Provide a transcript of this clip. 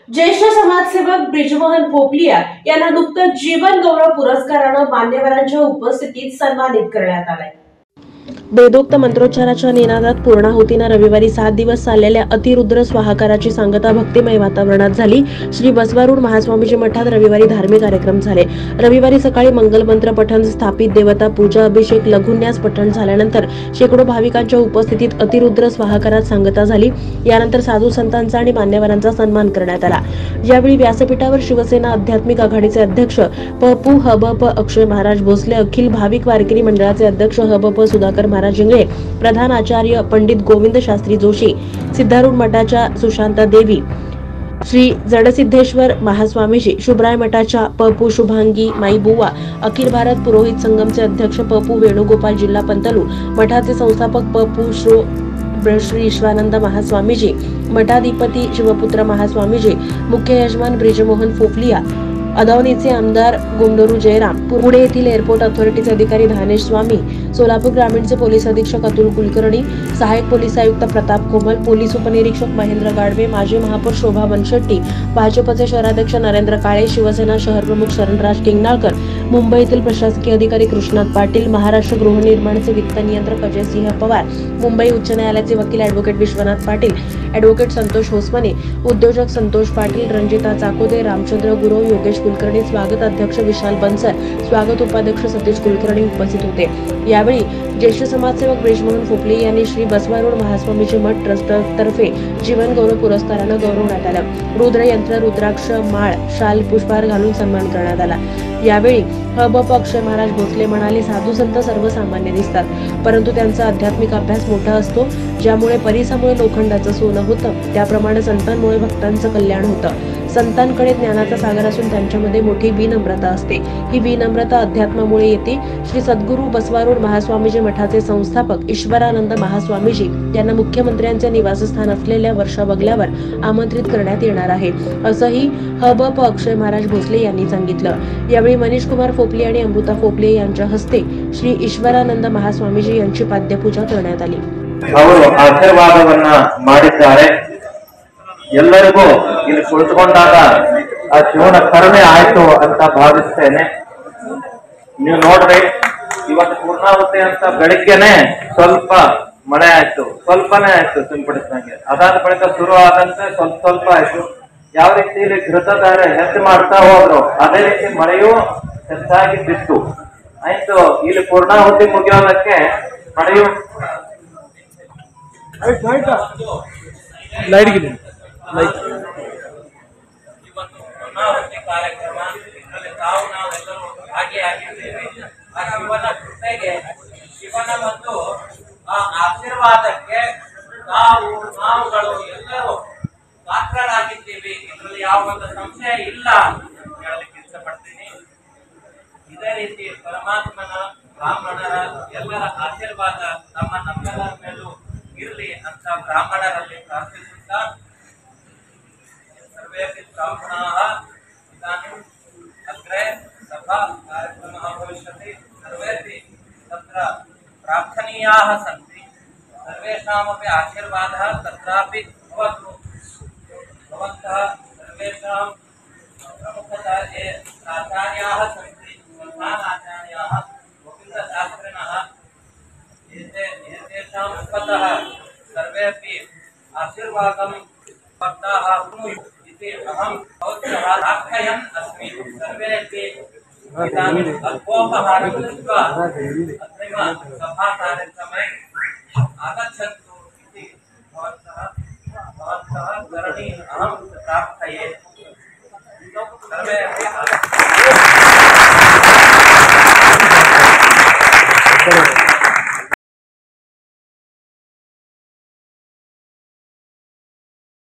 ज्येष्ठ समाजसेवक ब्रिजमोहन फोपलिया यांना नुकतंच जीवन गौरव पुरस्कारानं मान्यवरांच्या उपस्थितीत सन्मानित करण्यात आलंय। वेदोक्त मंत्रोच्चाराच्या निनादात पूर्णाहुतीनं रविवारी 7 दिवस चाललेल्या अतिरुद्र स्वाहाकाराची सांगता भक्तिमय वातावरणात झाली। श्री बसवारूढ महास्वामीजी मठात रविवारी धार्मिक कार्यक्रम झाले। रविवारी सकाळी मंगलमंत्र पठण, स्थापित देवता पूजा, अभिषेक, लघुन्यास पठण झाल्यानंतर शेकडो भाविकांच्या उपस्थितीत अतिरुद्र स्वाहाकारात सांगता झाली। यानंतर साधू संतांचा आणि मान्यवरांचा सन्मान करण्यात आला। यावेळी व्यासपीठावर शिवसेना आध्यात्मिक आघाडीचे अध्यक्ष प.पू. ह.ब.प. अक्षय महाराज भोसले, अखिल भाविक वारकरी मंडळाचे अध्यक्ष ह.ब.प. सुधाकर महाराज इंगळे, प्रधान आचार्य पंडित गोविंद शास्त्री जोशी, सिद्धारूढ मठाच्या सुशांता देवी, श्री जडसिद्धेश्वर महास्वामीजी, शुभराय मठाच्या प.पू. शुभांगी माईबुवा, अखिल भारत पुरोहित संगमचे अध्यक्ष प.पू. वेणुगोपाल, जिल्हा पंतलू, मठाचे संस्थापक प.पू. श्री ईश्वरानंद महास्वामीजी, मठाधिपती शिवपुत्र महास्वामीजी, मुख्य यजमान ब्रिजमोहन फोपलिया, अदावणीचे आमदार गोंडरू जयराम, पुणे येथील एअरपोर्ट अथॉरिटीचे अधिकारी धानेश स्वामी, सोलापूर ग्रामीणचे पोलीस अधीक्षक अतुल कुलकर्णी, सहाय्यक पोलीस आयुक्त प्रताप कोमल, पोलीस उपनिरीक्षक महेंद्र गाडवे, माजी महापौर शोभा बनशेट्टी, भाजपचे शहराध्यक्ष नरेंद्र काळे, शिवसेना शहर प्रमुख शरणराज किंगनाळकर, मुंबईतील प्रशासकीय अधिकारी कृष्णात पाटील, महाराष्ट्र गृहनिर्माणचे वित्त नियंत्रक अजय सिंह पवार, मुंबई उच्च न्यायालयाचे वकील ॲडव्होकेट विश्वनाथ पाटील, ॲडव्होकेट संतोष होसमने, उद्योजक संतोष पाटील, रंजिता चाकोदे, रामचंद्र गुरव, योगेश कुलकर्णी, स्वागत अध्यक्ष विशाल बन्सल, स्वागत उपाध्यक्ष सतीश कुलकर्णी उपस्थित होते। यावेळी ज्येष्ठ समाजसेवक ब्रिजमोहन फोपलिया यांनी श्री बसवारूढ महास्वामीजी मठ ट्रस्ट तर्फे जीवन गौरव पुरस्कारानं गौरवण्यात आलं। रुद्र यंत्र, रुद्राक्ष, माळ, शाल, पुष्पहार घालून सन्मान करण्यात आला। यावेळी ह.ब.प. अक्षय महाराज भोसले म्हणाले, साधू संत सर्वसामान्य दिसतात, परंतु त्यांचा आध्यात्मिक अभ्यास मोठा असतो। ज्यामुळे परिसामुळे लोखंडाचं सोनं होतं, त्याप्रमाणे संतांमुळे भक्तांचं कल्याण होतं। संतांकडे ज्ञानाचा सागर असून त्यांच्यामध्ये मोठी विनम्रता असते। ही विनम्रता अध्यात्मामुळे येते। श्री सद्गुरू बसवारूढ महास्वामीजी मठाचे संस्थापक ईश्वरानंद महास्वामीजी यांना मुख्यमंत्र्यांचे निवासस्थान असलेल्या वर्षा बंगल्यावर आमंत्रित करण्यात येणार आहे, असंही ह.ब.प. अक्षय महाराज भोसले यांनी सांगितलं। यावेळी मनीष कुमार फोपलिया आणि अमृता फोपलिया यांच्या हस्ते श्री ईश्वरानंद महास्वामीजी यांची पाद्यपूजा करण्यात आली। ಅವರು ಆಶೀರ್ವಾದವನ್ನ ಮಾಡಿದ್ದಾರೆ। ಎಲ್ಲರಿಗೂ ಇಲ್ಲಿ ಕುಳಿತುಕೊಂಡಾಗ ಆ ಶಿವನ ಕರುಣೆ ಆಯ್ತು ಅಂತ ಭಾವಿಸ್ತೇನೆ। ನೀವು ನೋಡ್ರಿ, ಇವತ್ತು ಪೂರ್ಣಾವತಿ ಅಂತ ಬೆಳಿಗ್ಗೆನೆ ಸ್ವಲ್ಪ ಮಳೆ ಆಯ್ತು, ಸ್ವಲ್ಪನೇ ಆಯ್ತು ಸಿಂಪಡಿಸಿದಂಗೆ, ಅದಾದ ಬಳಿಕ ಶುರು ಆದಂತೆ ಸ್ವಲ್ಪ ಆಯ್ತು। ಯಾವ ರೀತಿ ಇಲ್ಲಿ ಘೃತಧಾರೆ ಹೆಚ್ಚು ಮಾಡ್ತಾ ಹೋದ್ರು, ಅದೇ ರೀತಿ ಮಳೆಯೂ ಹೆಚ್ಚಾಗಿ ಬಿತ್ತು ಆಯ್ತು। ಇಲ್ಲಿ ಪೂರ್ಣಾವತಿ ಮುಗಿಯೋದಕ್ಕೆ ಮಳೆಯೂ लाइट गिरी लाइट ಕಾರ್ಯಕ್ರಮ ಇದರಲ್ಲಿ ನಾವೆಲ್ಲರೂ ಭಾಗಿಯಾಗಿದ್ದೇವೆ। ಆ ಶಿವನ ಕೃಪೆಗೆ, ಶಿವನ ಮತ್ತು ಆ ಆಶೀರ್ವಾದಕ್ಕೆ ನಾವುಗಳು ಎಲ್ಲರೂ ಪಾತ್ರರಾಗಿದ್ದೀವಿ, ಇದರಲ್ಲಿ ಯಾವ ಒಂದು ಸಂಶಯ ಇಲ್ಲ ಅಂತ ಹೇಳಲಿಕ್ಕೆ ಇಷ್ಟಪಡ್ತೀನಿ। ಇದೇ ರೀತಿ ಪರಮಾತ್ಮನ, ಬ್ರಾಹ್ಮಣರ ಎಲ್ಲರ ಆಶೀರ್ವಾದ ನಮ್ಮೆಲ್ಲರ ಮೇಲೂ ಇರಲಿ ಅಂತ ಬ್ರಾಹ್ಮಣರಲ್ಲಿ ಪ್ರಾರ್ಥಿಸುತ್ತಾ, ಸರ್ವೇಪಿ ಬ್ರಾಹ್ಮಣಾಃ ಇದಾनीम् अग्रे सभा कार्यक्रमः भविष्यति, सर्वेपि तत्र प्रार्थनीयाः सन्ति, सर्वेषामपि आशीर्वादः तत्रापि भवतु। भवन्तः सर्वेषां प्रमुखतः ये आचार्याः सन्ति, प्रधानाचार्याः गोविन्दशास्त्रिणः, एतेषां मुखतः सर्वेपि आशीर्वादं भक्ताः भूयुः इति अहं भवद्भ्यः प्रार्थयन् अस्मि। सर्वेपि इदानीम् अल्पोपहारं कृत्वा अग्रिमसभाकार्यक्रमे आगच्छन्तु इति भवन्तः करणीयम् अहं प्रार्थये।